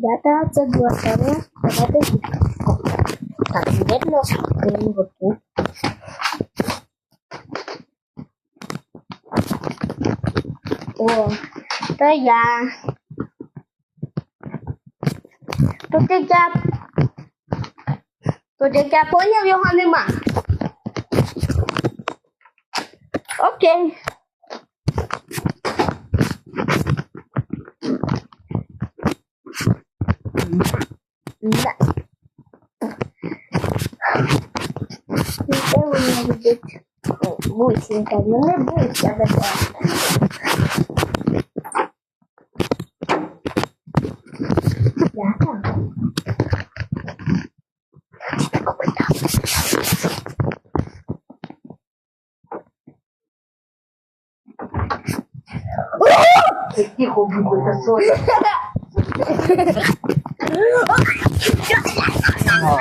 Ребята, це була серія. Давайте відкриємо. Так, видно, скрин тут. О, то я. Тут як я поняв, його нема. Окей. Да. Де вони будуть? Бусінка, ну не буся без вас. Я там. Тихо, будь, это что?